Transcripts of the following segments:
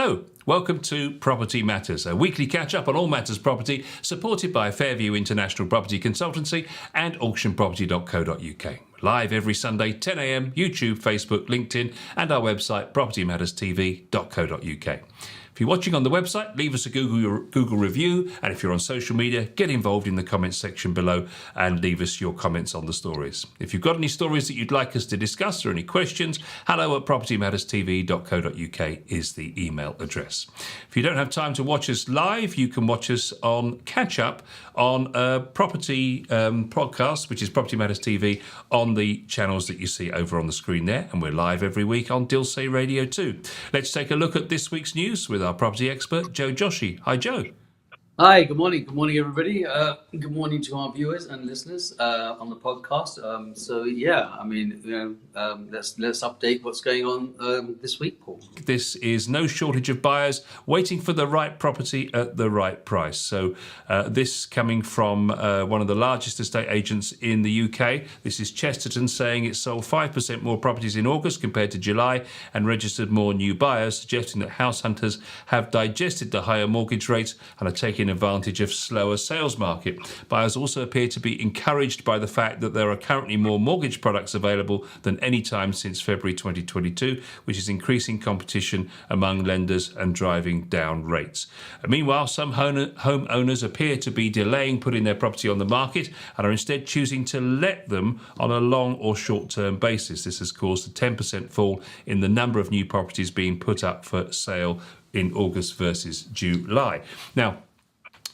Hello, welcome to Property Matters, a weekly catch-up on all matters property, supported by Fairview International Property Consultancy and auctionproperty.co.uk. Live every Sunday, 10 a.m, YouTube, Facebook, LinkedIn, and our website, propertymatterstv.co.uk. If you're watching on the website, leave us a Google review, and if you're on social media, get involved in the comments section below and leave us your comments on the stories. If you've got any stories that you'd like us to discuss or any questions, hello@propertymatterstv.co.uk is the email address. If you don't have time to watch us live, you can watch us on catch-up on a property podcast, which is Property Matters TV, on the channels that you see over on the screen there, and we're live every week on Dilsey Radio too. Let's take a look at this week's news with our property expert, Joe Joshi. Hi, Joe. Hi, good morning. Good morning, everybody. Good morning to our viewers and listeners on the podcast. Let's update what's going on this week, Paul. This is no shortage of buyers waiting for the right property at the right price. So this coming from one of the largest estate agents in the UK. This is Chesterton saying it sold 5% more properties in August compared to July and registered more new buyers, suggesting that house hunters have digested the higher mortgage rates and are taking advantage of slower sales market. Buyers also appear to be encouraged by the fact that there are currently more mortgage products available than any time since February 2022, which is increasing competition among lenders and driving down rates. Meanwhile, some homeowners appear to be delaying putting their property on the market and are instead choosing to let them on a long or short-term basis. This has caused a 10% fall in the number of new properties being put up for sale in August versus July. Now,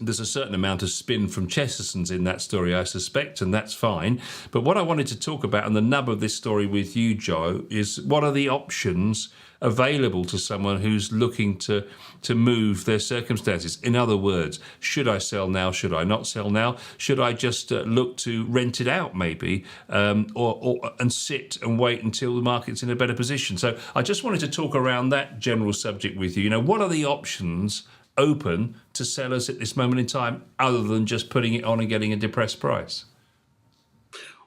there's a certain amount of spin from Chesterton's in that story, I suspect, and that's fine. But what I wanted to talk about, and the nub of this story with you, Joe, is what are the options available to someone who's looking to move their circumstances? In other words, should I sell now? Should I not sell now? Should I just look to rent it out maybe, and sit and wait until the market's in a better position? So I just wanted to talk around that general subject with you. You know, what are the options open to sellers at this moment in time, other than just putting it on and getting a depressed price?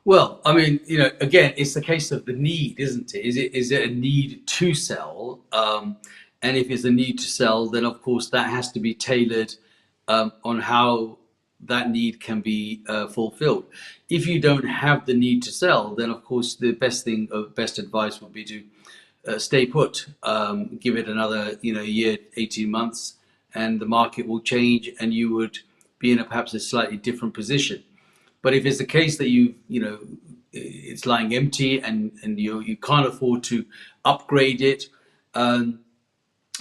Well, I mean, again, it's the case of the need, isn't it? Is it a need to sell? And if it's a need to sell, then of course that has to be tailored on how that need can be fulfilled. If you don't have the need to sell, then of course the best advice would be to stay put, give it another year, 18 months, and the market will change and you would be in perhaps a slightly different position. But if it's the case that it's lying empty and you can't afford to upgrade it, and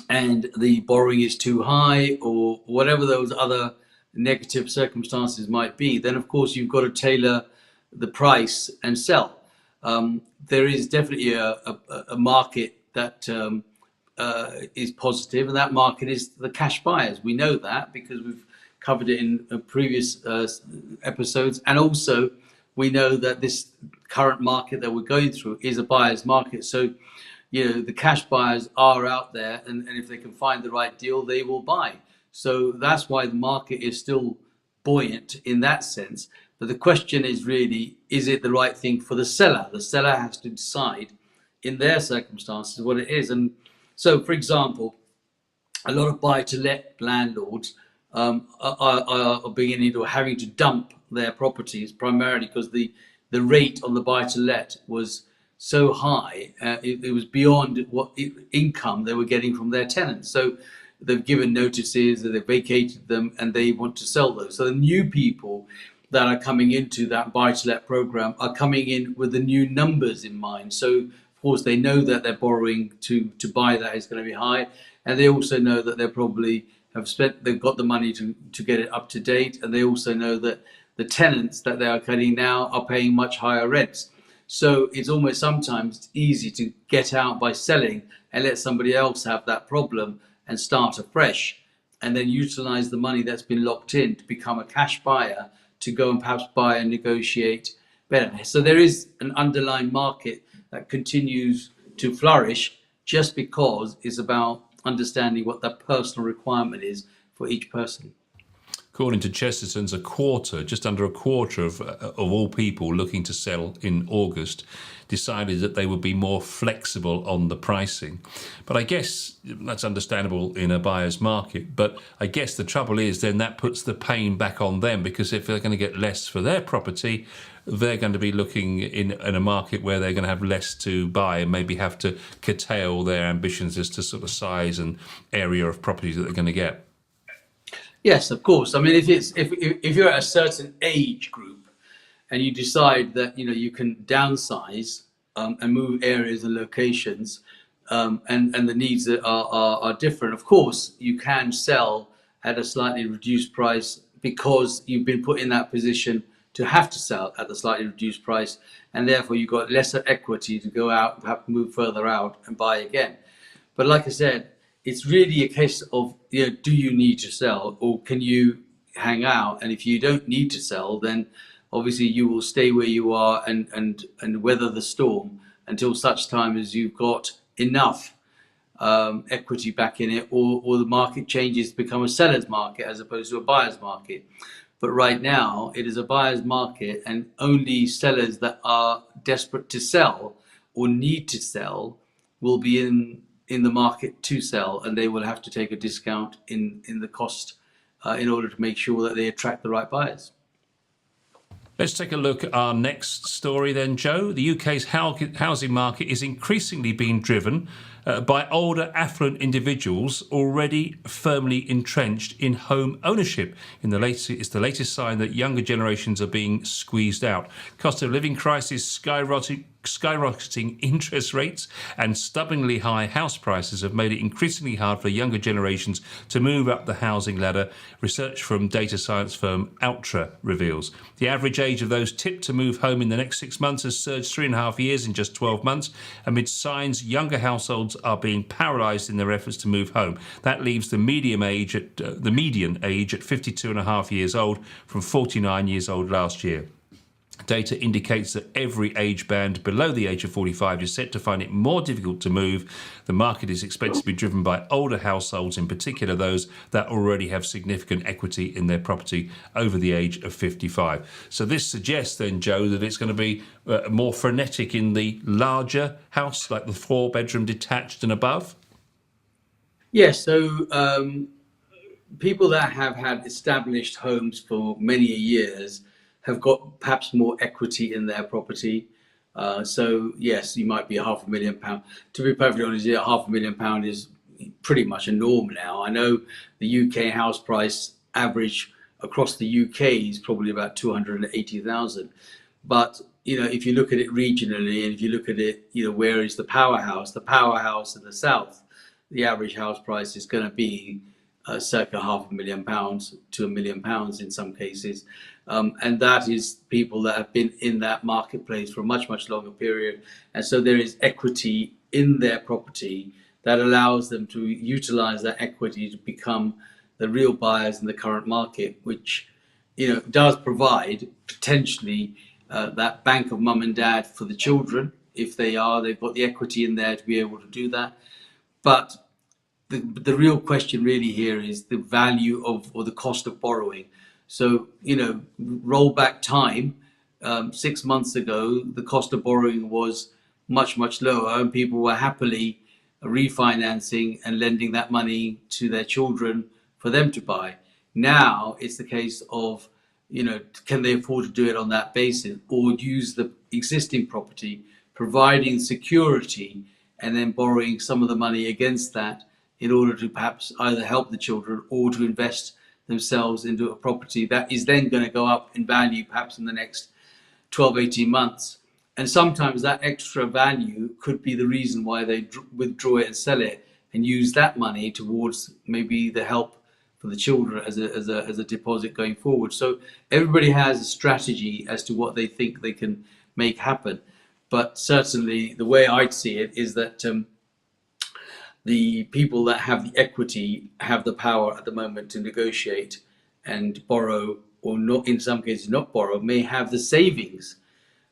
the borrowing is too high, or whatever those other negative circumstances might be, then of course you've got to tailor the price and sell. There is definitely a market that is positive, and that market is the cash buyers. We know that because we've covered it in previous episodes, and also we know that this current market that we're going through is a buyer's market. So the cash buyers are out there, and if they can find the right deal, they will buy. So that's why the market is still buoyant in that sense. But the question is really, is it the right thing for the seller? The seller has to decide in their circumstances what it is. And so, for example, a lot of buy-to-let landlords are beginning to having to dump their properties, primarily because the rate on the buy-to-let was so high, it was beyond what income they were getting from their tenants. So they've given notices, they've vacated them, and they want to sell those. So the new people that are coming into that buy-to-let program are coming in with the new numbers in mind. So of course, they know that their borrowing to buy that is going to be high, and they also know that they've got the money to get it up to date, and they also know that the tenants that they are getting now are paying much higher rents. So it's almost sometimes easy to get out by selling and let somebody else have that problem and start afresh, and then utilize the money that's been locked in to become a cash buyer to go and perhaps buy and negotiate better. So there is an underlying market that continues to flourish, just because it's about understanding what that personal requirement is for each person. Of according to Chesterton's, just under a quarter of all people looking to sell in August decided that they would be more flexible on the pricing. But I guess that's understandable in a buyer's market. But I guess the trouble is then that puts the pain back on them, because if they're going to get less for their property, they're going to be looking in a market where they're going to have less to buy and maybe have to curtail their ambitions as to sort of size and area of properties that they're going to get. Yes, of course. I mean, if you're at a certain age group and you decide that you can downsize and move areas and locations, and the needs that are different, of course you can sell at a slightly reduced price because you've been put in that position to have to sell at the slightly reduced price, and therefore you've got lesser equity to go out, perhaps move further out and buy again. But like I said, it's really a case of, do you need to sell or can you hang out? And if you don't need to sell, then obviously you will stay where you are and weather the storm until such time as you've got enough equity back in it, or the market changes to become a seller's market as opposed to a buyer's market. But right now it is a buyer's market, and only sellers that are desperate to sell or need to sell will be in the market to sell, and they will have to take a discount in the cost in order to make sure that they attract the right buyers. Let's take a look at our next story then, Joe. The UK's housing market is increasingly being driven by older, affluent individuals already firmly entrenched in home ownership. It's the latest sign that younger generations are being squeezed out. Cost of living crisis, skyrocketing interest rates and stubbornly high house prices have made it increasingly hard for younger generations to move up the housing ladder, research from data science firm Outra reveals. The average age of those tipped to move home in the next 6 months has surged 3.5 years in just 12 months, amid signs younger households are being paralysed in their efforts to move home. That leaves the median age at 52.5 years old from 49 years old last year. Data indicates that every age band below the age of 45 is set to find it more difficult to move. The market is expected to be driven by older households, in particular those that already have significant equity in their property over the age of 55. So this suggests then, Joe, that it's going to be more frenetic in the larger house, like the 4-bedroom detached and above? Yes, so people that have had established homes for many years have got perhaps more equity in their property. So yes, you might be £500,000. To be perfectly honest, £500,000 is pretty much a norm now. I know the UK house price average across the UK is probably about 280,000. But if you look at it regionally, and if you look at it, where is the powerhouse? The powerhouse in the south, the average house price is going to be circa £500,000 to £1 million in some cases. And that is people that have been in that marketplace for a much, much longer period. And so there is equity in their property that allows them to utilize that equity to become the real buyers in the current market, which, does provide potentially that bank of mum and dad for the children. If they've got the equity in there to be able to do that. But the real question really here is the value of, or the cost of borrowing. So, roll back time, 6 months ago, the cost of borrowing was much, much lower, and people were happily refinancing and lending that money to their children for them to buy. Now it's the case of, can they afford to do it on that basis, or use the existing property, providing security, and then borrowing some of the money against that in order to perhaps either help the children or to invest themselves into a property that is then going to go up in value perhaps in the next 12, 18 months. And sometimes that extra value could be the reason why they withdraw it and sell it and use that money towards maybe the help for the children as a deposit going forward. So everybody has a strategy as to what they think they can make happen. But certainly the way I'd see it is that the people that have the equity have the power at the moment to negotiate and borrow, or not, in some cases not borrow, may have the savings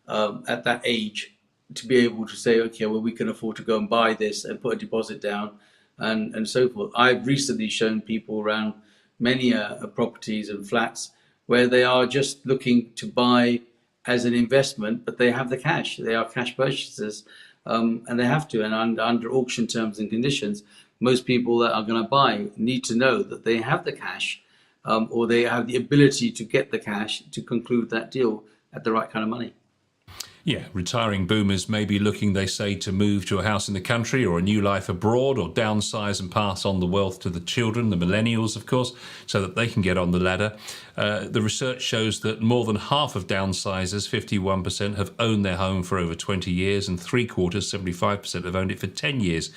at that age to be able to say, okay, well, we can afford to go and buy this and put a deposit down and so forth. I've recently shown people around many properties and flats where they are just looking to buy as an investment, but they have the cash. They are cash purchasers, and they have to. And under auction terms and conditions, most people that are going to buy need to know that they have the cash, or they have the ability to get the cash to conclude that deal at the right kind of money. Yeah, retiring boomers may be looking, they say, to move to a house in the country or a new life abroad, or downsize and pass on the wealth to the children, the millennials, of course, so that they can get on the ladder. The research shows that more than half of downsizers, 51%, have owned their home for over 20 years, and three-quarters, 75%, have owned it for 10 years.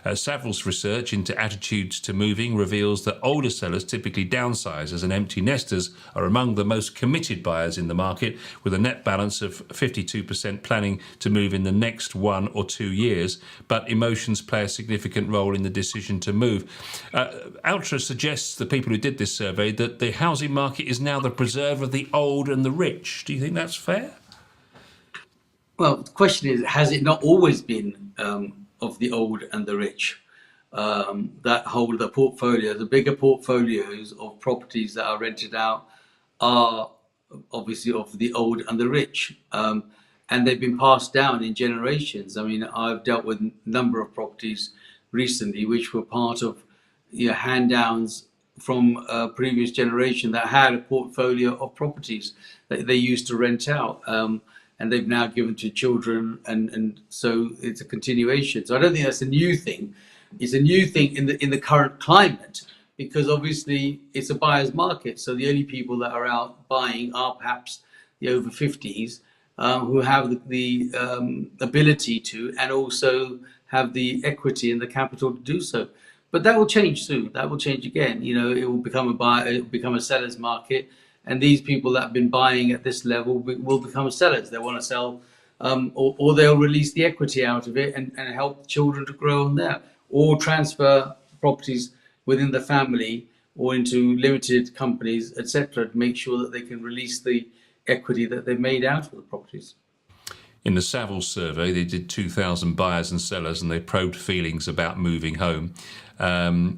Savills research into attitudes to moving reveals that older sellers, typically downsizers and empty nesters, are among the most committed buyers in the market, with a net balance of 52% planning to move in the next 1 or 2 years. But emotions play a significant role in the decision to move. Altra suggests, the people who did this survey, that the housing market is now the preserver of the old and the rich. Do you think that's fair? Well, the question is, has it not always been of the old and the rich? That hold the portfolio, the bigger portfolios of properties that are rented out are obviously of the old and the rich. And they've been passed down in generations. I mean, I've dealt with a number of properties recently which were part of hand downs from a previous generation that had a portfolio of properties that they used to rent out. And they've now given to children, and so it's a continuation. So I don't think that's a new thing. It's a new thing in the current climate, because obviously it's a buyer's market. So the only people that are out buying are perhaps the over 50s, who have the ability to, and also have the equity and the capital to do so. But that will change soon. That will change again. It will become it will become a seller's market. And these people that have been buying at this level will become sellers. They want to sell, or they'll release the equity out of it and help children to grow on there, or transfer properties within the family or into limited companies, etc., to make sure that they can release the equity that they've made out of the properties. In the Savills survey, they did 2,000 buyers and sellers, and they probed feelings about moving home. When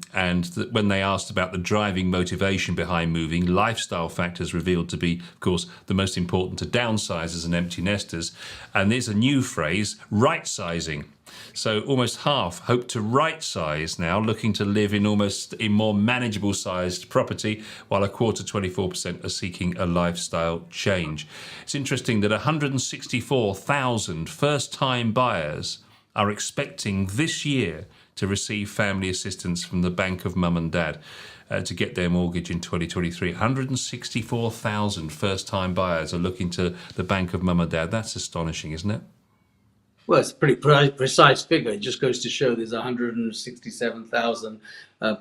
they asked about the driving motivation behind moving, lifestyle factors revealed to be, of course, the most important to downsizers and empty nesters. And there's a new phrase, right-sizing. So almost half hope to right-size now, looking to live in more manageable sized property, while a quarter, 24%, are seeking a lifestyle change. It's interesting that 164,000 first-time buyers are expecting this year to receive family assistance from the Bank of Mum and Dad to get their mortgage in 2023. 164,000 first-time buyers are looking to the Bank of Mum and Dad. That's astonishing, isn't it? Well, it's a pretty precise figure. It just goes to show there's 167,000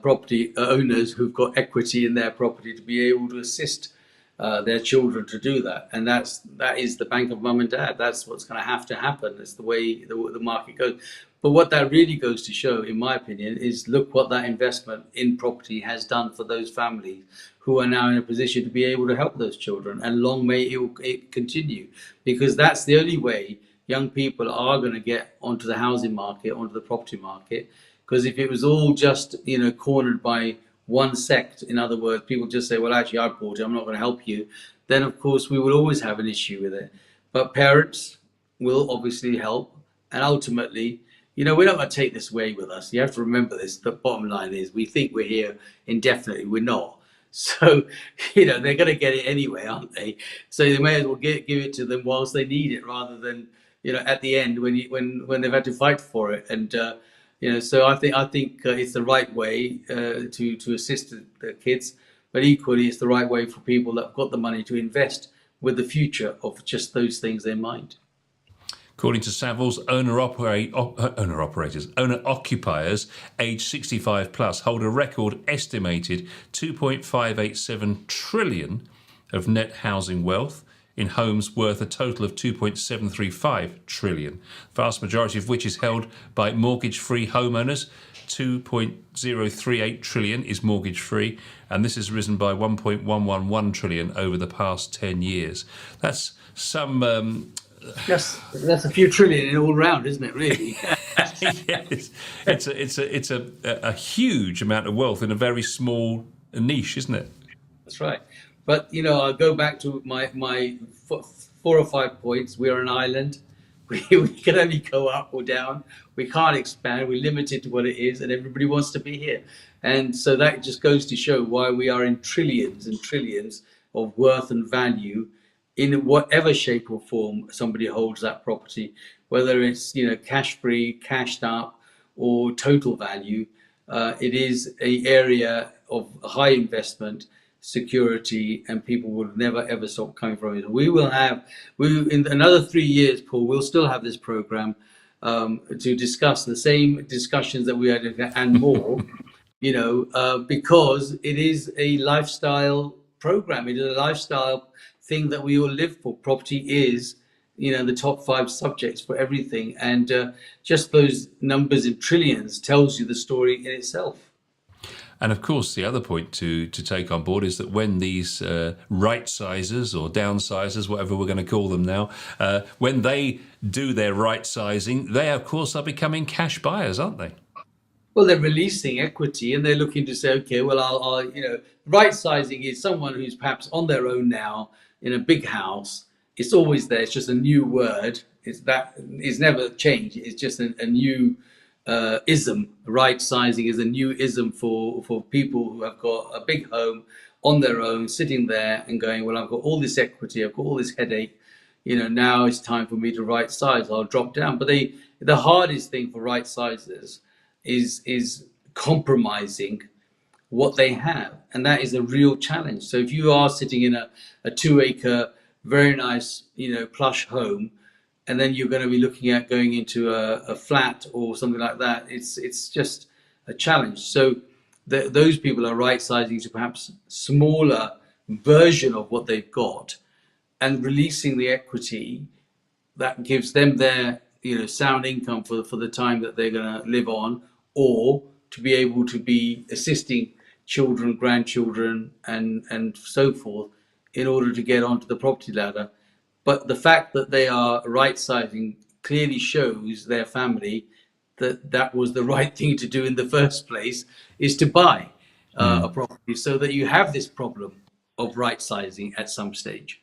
property owners who've got equity in their property to be able to assist their children to do that. And that is the Bank of Mum and Dad. That's what's going to have to happen. It's the way the market goes. But what that really goes to show, in my opinion, is look what that investment in property has done for those families who are now in a position to be able to help those children. And long may it continue, because that's the only way young people are going to get onto the housing market, onto the property market. Because if it was all just, cornered by one sect, in other words, people just say, well, actually, I bought it, I'm not going to help you, then of course we will always have an issue with it. But parents will obviously help. And ultimately, we're not going to take this away with us. You have to remember this. The bottom line is we think we're here indefinitely. We're not. So, they're going to get it anyway, aren't they? So they may as well give it to them whilst they need it, rather than at the end when they've had to fight for it. And so I think it's the right way to assist the kids, but equally it's the right way for people that have got the money to invest with the future of just those things in mind. According to Savills, owner-occupiers aged 65 plus hold a record estimated 2.587 trillion of net housing wealth, in homes worth a total of 2.735 trillion, vast majority of which is held by mortgage-free homeowners. 2.038 trillion is mortgage-free, and this has risen by 1.111 trillion over the past 10 years. That's some... Yes, that's a few trillion all round, isn't it? Really? Yes, it's a huge amount of wealth in a very small a niche, isn't it? That's right. But I'll go back to my 4 or 5 points. We're an island. We can only go up or down. We can't expand. We're limited to what it is, and everybody wants to be here. And so that just goes to show why we are in trillions and trillions of worth and value in whatever shape or form somebody holds that property, whether it's cash free, cashed up, or total value. It is a area of high investment, security, and people will never ever stop coming from it. We in another 3 years, Paul, we'll still have this program to discuss the same discussions that we had and more. Because it is a lifestyle program. It is a lifestyle thing that we all live for. Property is, the top 5 subjects for everything. And just those numbers in trillions tells you the story in itself. And of course, the other point to take on board is that when these right sizers or downsizers, whatever we're going to call them now, when they do their right sizing, they of course are becoming cash buyers, aren't they? Well, they're releasing equity and they're looking to say, okay, well, right sizing is someone who's perhaps on their own now in a big house. It's always there. It's just a new word. It's never changed. It's just a new ism. Right sizing is a new ism for people who have got a big home on their own, sitting there and going, well, I've got all this equity. I've got all this headache. Now it's time for me to right size. I'll drop down. But the hardest thing for right sizers is compromising what they have, and that is a real challenge. So if you are sitting in a 2 acre very nice plush home, and then you're going to be looking at going into a flat or something like that, it's just a challenge. So those people are right sizing to perhaps smaller version of what they've got and releasing the equity that gives them their sound income for the time that they're going to live on, or to be able to be assisting children, grandchildren, and so forth in order to get onto the property ladder. But the fact that they are right sizing clearly shows their family that that was the right thing to do in the first place, is to buy a property, so that you have this problem of right sizing at some stage.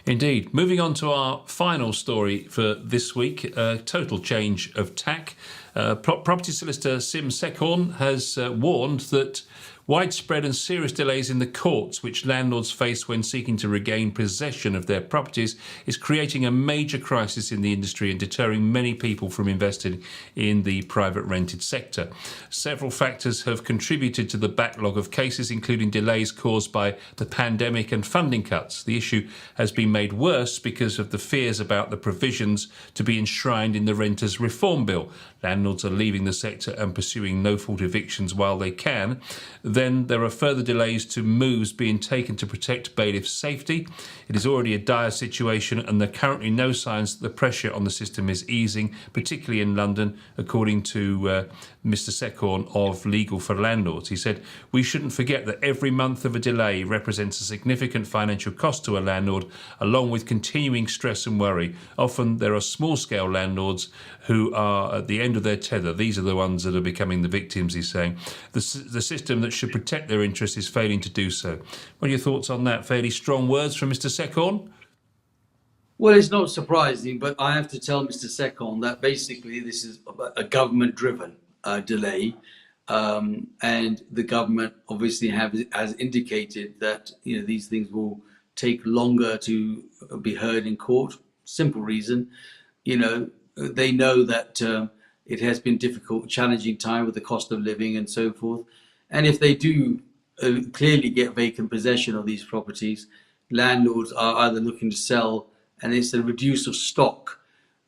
Indeed. Moving on to our final story for this week, total change of tack. Property solicitor Sim Sekhon has warned that widespread and serious delays in the courts, which landlords face when seeking to regain possession of their properties, is creating a major crisis in the industry and deterring many people from investing in the private rented sector. Several factors have contributed to the backlog of cases, including delays caused by the pandemic and funding cuts. The issue has been made worse because of the fears about the provisions to be enshrined in the Renters Reform Bill. Landlords are leaving the sector and pursuing no-fault evictions while they can. Then there are further delays to moves being taken to protect bailiffs' safety. It is already a dire situation, and there are currently no signs that the pressure on the system is easing, particularly in London, according to Mr. Sekhon of Legal for Landlords. He said, "We shouldn't forget that every month of a delay represents a significant financial cost to a landlord, along with continuing stress and worry. Often there are small-scale landlords who are at the end of their tether. These are the ones that are becoming the victims," he's saying. The system that should protect their interests is failing to do so. What are your thoughts on that? Fairly strong words from Mr. Sekhon? Well, it's not surprising, but I have to tell Mr. Sekhon that basically this is a government-driven delay, and the government obviously has indicated that these things will take longer to be heard in court. Simple reason, they know that it has been difficult, challenging time with the cost of living and so forth. And if they do clearly get vacant possession of these properties, landlords are either looking to sell, and it's a reduce of stock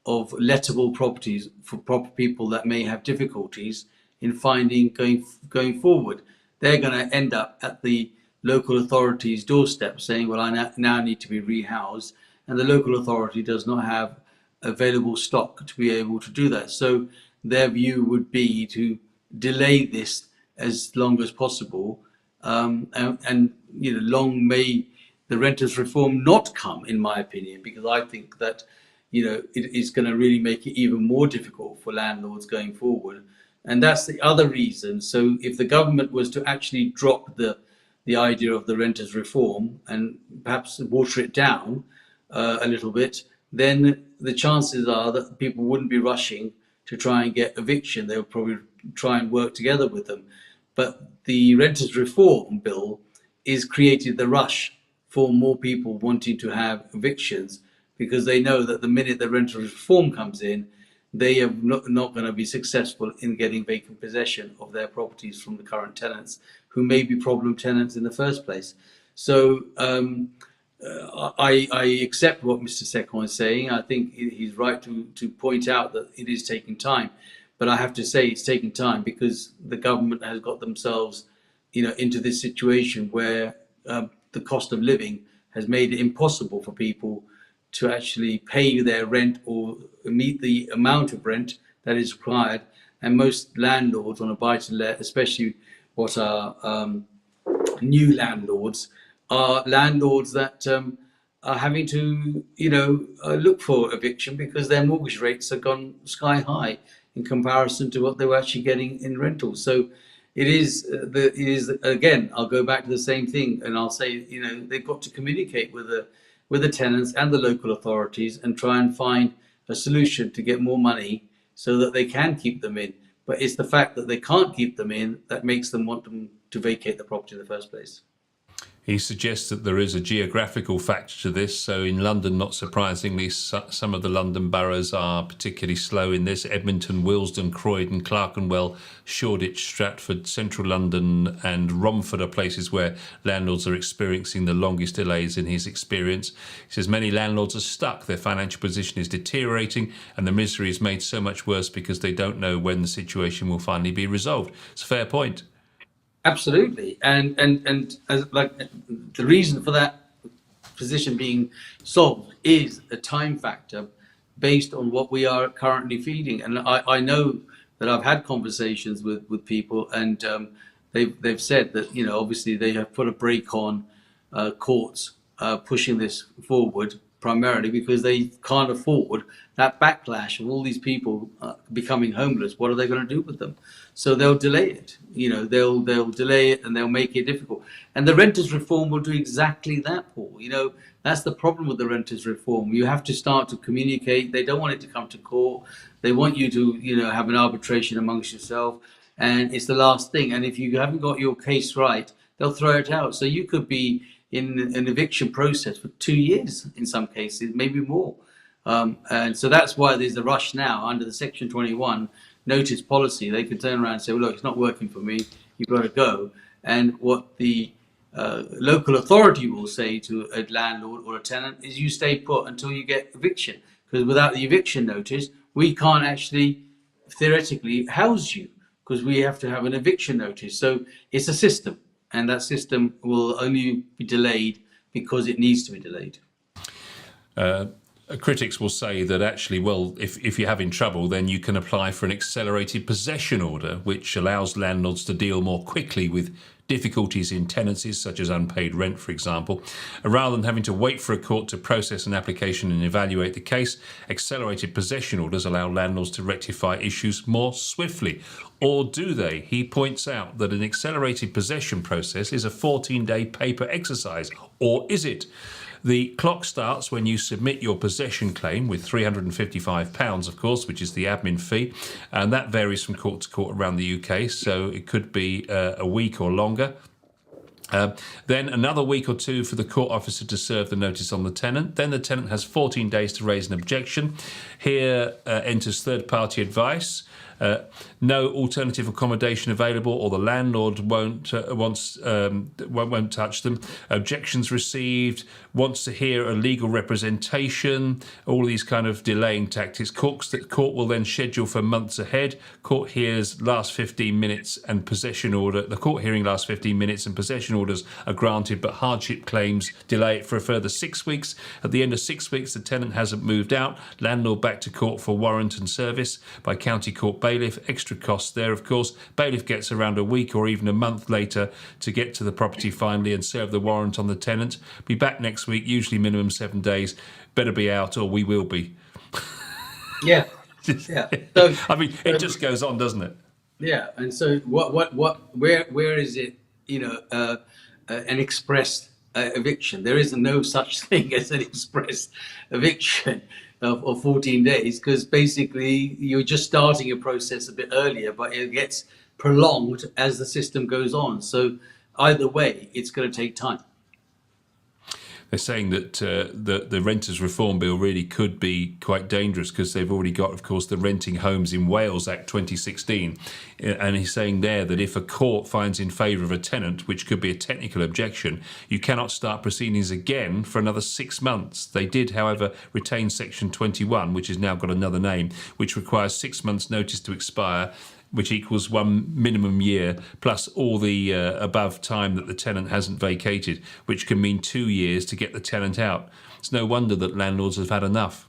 of lettable properties for proper people that may have difficulties in finding going forward. They're going to end up at the local authority's doorstep saying, well, I now need to be rehoused, and the local authority does not have available stock to be able to do that. So their view would be to delay this as long as possible, and long may the renters reform not come, in my opinion, because I think that it is going to really make it even more difficult for landlords going forward And that's the other reason. So if the government was to actually drop the idea of the renters reform and perhaps water it down a little bit, then the chances are that people wouldn't be rushing to try and get eviction. They would probably try and work together with them. But the renters reform bill is created the rush for more people wanting to have evictions, because they know that the minute the renters reform comes in, they are not going to be successful in getting vacant possession of their properties from the current tenants, who may be problem tenants in the first place. So I accept what Mr. Sekon is saying. I think he's right to point out that it is taking time. But I have to say it's taking time because the government has got themselves, into this situation where the cost of living has made it impossible for people to actually pay their rent or meet the amount of rent that is required. And most landlords on a buy-to-let, especially what are new landlords, are landlords that are having to, look for eviction because their mortgage rates have gone sky high in comparison to what they were actually getting in rentals. So it is again. I'll go back to the same thing, and I'll say, they've got to communicate with the tenants and the local authorities and try and find a solution to get more money so that they can keep them in. But it's the fact that they can't keep them in that makes them want them to vacate the property in the first place. He suggests that there is a geographical factor to this. So in London, not surprisingly, some of the London boroughs are particularly slow in this. Edmonton, Willesden, Croydon, Clerkenwell, Shoreditch, Stratford, Central London and Romford are places where landlords are experiencing the longest delays in his experience. He says many landlords are stuck. Their financial position is deteriorating and the misery is made so much worse because they don't know when the situation will finally be resolved. It's a fair point. Absolutely, and as like the reason for that position being solved is a time factor based on what we are currently feeding. And I know that I've had conversations with people, and they've said that obviously they have put a brake on courts pushing this forward primarily because they can't afford that backlash of all these people becoming homeless. What are they going to do with them? So they'll delay it. They'll delay it and they'll make it difficult. And the renters reform will do exactly that, Paul. That's the problem with the renters reform. You have to start to communicate. They don't want it to come to court. They want you to have an arbitration amongst yourself. And it's the last thing. And if you haven't got your case right, they'll throw it out. So you could be in an eviction process for 2 years in some cases, maybe more. And so that's why there's a rush now under the Section 21 notice policy. They can turn around and say, well, look, it's not working for me. You've got to go. And what the local authority will say to a landlord or a tenant is you stay put until you get eviction. Because without the eviction notice, we can't actually theoretically house you because we have to have an eviction notice. So it's a system. And that system will only be delayed because it needs to be delayed. Critics will say that actually, well, if you're having trouble, then you can apply for an accelerated possession order, which allows landlords to deal more quickly with difficulties in tenancies, such as unpaid rent, for example. Rather than having to wait for a court to process an application and evaluate the case, accelerated possession orders allow landlords to rectify issues more swiftly. Or do they? He points out that an accelerated possession process is a 14-day paper exercise. Or is it? The clock starts when you submit your possession claim with £355, of course, which is the admin fee. And that varies from court to court around the UK. So it could be a week or longer. Then another week or two for the court officer to serve the notice on the tenant. Then the tenant has 14 days to raise an objection. Here enters third-party advice. No alternative accommodation available, or the landlord won't touch them. Objections received. Wants to hear a legal representation. All these kind of delaying tactics. Court will then schedule for months ahead. Court hears last 15 minutes and possession order. The court hearing lasts 15 minutes and possession orders are granted, but hardship claims delay it for a further 6 weeks. At the end of 6 weeks, the tenant hasn't moved out. Landlord back to court for warrant and service by county court bailiff. Extra costs there, of course. Bailiff gets around a week or even a month later to get to the property finally and serve the warrant on the tenant. Be back next week, usually minimum 7 days. Better be out or we will be. Yeah. Yeah. So, I mean, it just goes on, doesn't it? Yeah, and so where is it? An express eviction. There is no such thing as an express eviction of 14 days because basically you're just starting a process a bit earlier, but it gets prolonged as the system goes on. So either way, it's going to take time. They're saying that the Renters Reform Bill really could be quite dangerous because they've already got, of course, the Renting Homes in Wales Act 2016. And he's saying there that if a court finds in favour of a tenant, which could be a technical objection, you cannot start proceedings again for another 6 months. They did, however, retain Section 21, which has now got another name, which requires 6 months' notice to expire, which equals 1 minimum year, plus all the above time that the tenant hasn't vacated, which can mean 2 years to get the tenant out. It's no wonder that landlords have had enough.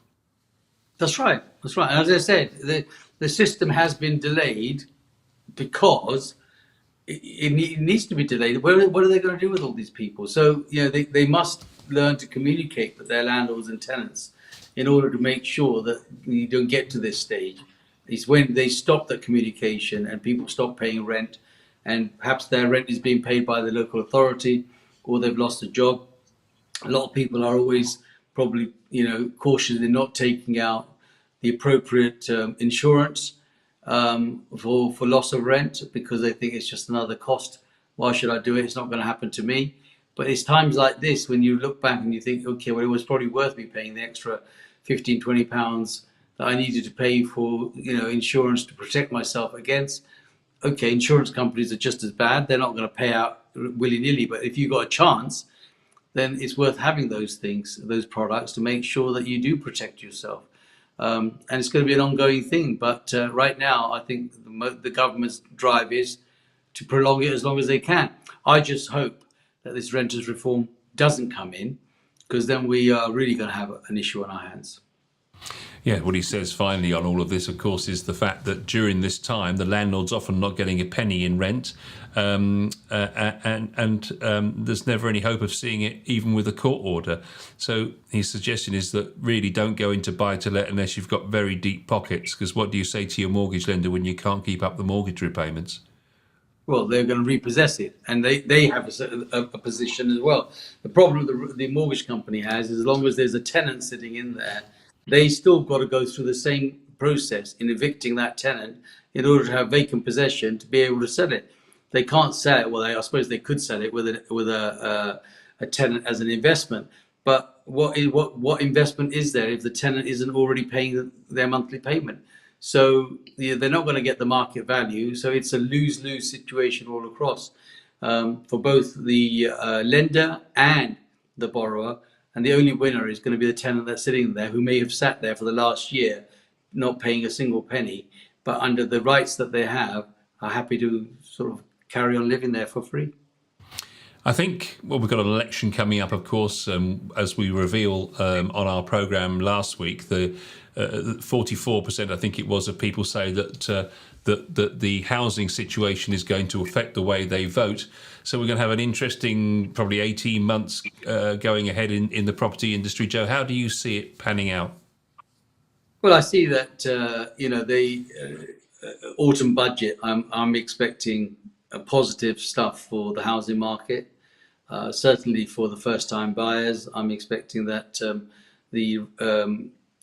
That's right. That's right. And as I said, the system has been delayed because it needs to be delayed. What are they going to do with all these people? So, they must learn to communicate with their landlords and tenants in order to make sure that you don't get to this stage. It's when they stop that communication and people stop paying rent, and perhaps their rent is being paid by the local authority or they've lost a job. A lot of people are always probably, cautious in not taking out the appropriate insurance for loss of rent because they think it's just another cost. Why should I do it? It's not going to happen to me. But it's times like this when you look back and you think, okay, well, it was probably worth me paying the extra 15, 20 pounds that I needed to pay for, insurance to protect myself against. Okay, insurance companies are just as bad. They're not going to pay out willy-nilly. But if you've got a chance, then it's worth having those things, those products, to make sure that you do protect yourself. And it's going to be an ongoing thing. But right now, I think the government's drive is to prolong it as long as they can. I just hope that this renters reform doesn't come in, because then we are really going to have an issue on our hands. Yeah, what he says finally on all of this, of course, is the fact that during this time, the landlord's often not getting a penny in rent, and there's never any hope of seeing it even with a court order. So his suggestion is that really don't go into buy-to-let unless you've got very deep pockets, because what do you say to your mortgage lender when you can't keep up the mortgage repayments? Well, they're going to repossess it, and they have a position as well. The problem the mortgage company has is as long as there's a tenant sitting in there, they still got to go through the same process in evicting that tenant in order to have vacant possession to be able to sell it. They can't sell it. Well, I suppose they could sell it with a tenant as an investment. But what investment is there if the tenant isn't already paying their monthly payment? So they're not going to get the market value. So it's a lose-lose situation all across for both the lender and the borrower. And the only winner is going to be the tenant that's sitting there, who may have sat there for the last year, not paying a single penny, but under the rights that they have, are happy to sort of carry on living there for free. I think, well, we've got an election coming up, of course, as we reveal on our programme last week. The 44%, I think it was, of people say that that the housing situation is going to affect the way they vote. So we're going to have an interesting, probably 18 months going ahead in the property industry. Joe, how do you see it panning out? Well, I see that the autumn budget. I'm expecting positive stuff for the housing market. Certainly for the first-time buyers, I'm expecting that the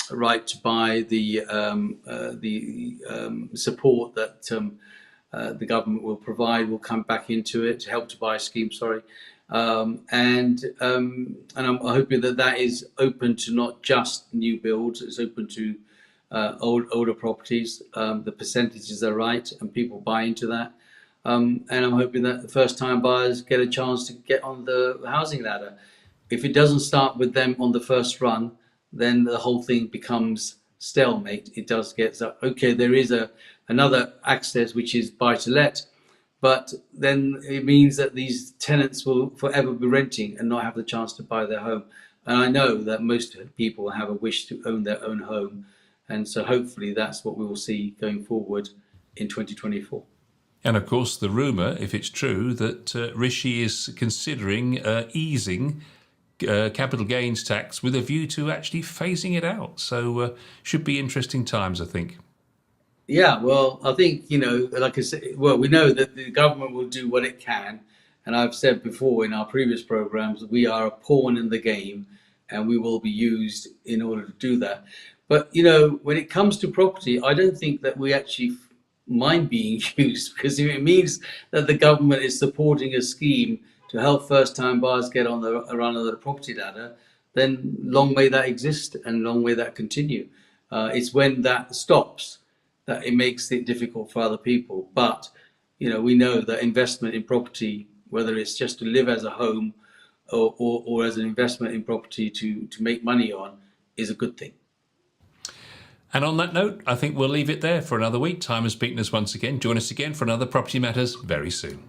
right to buy, the support that the government will provide will come back into it. Help to Buy scheme, sorry, and I'm hoping that is open to not just new builds. It's open to older properties. The percentages are right, and people buy into that. And I'm hoping that the first-time buyers get a chance to get on the housing ladder. If it doesn't start with them on the first run, then the whole thing becomes stalemate. It does get so, okay, there is another access, which is buy-to-let, but then it means that these tenants will forever be renting and not have the chance to buy their home. And I know that most people have a wish to own their own home, and so hopefully that's what we will see going forward in 2024. And of course, the rumour, if it's true, that Rishi is considering easing capital gains tax with a view to actually phasing it out. So should be interesting times, I think. Yeah, well, I think, like I said, well, we know that the government will do what it can. And I've said before in our previous programs, we are a pawn in the game and we will be used in order to do that. But, when it comes to property, I don't think that we actually mind being used, because if it means that the government is supporting a scheme to help first time buyers get on the run of the property ladder, then long may that exist and long may that continue. It's when that stops that it makes it difficult for other people. But we know that investment in property, whether it's just to live as a home or as an investment in property to make money on, is a good thing. And on that note, I think we'll leave it there for another week. Time has beaten us once again. Join us again for another Property Matters very soon.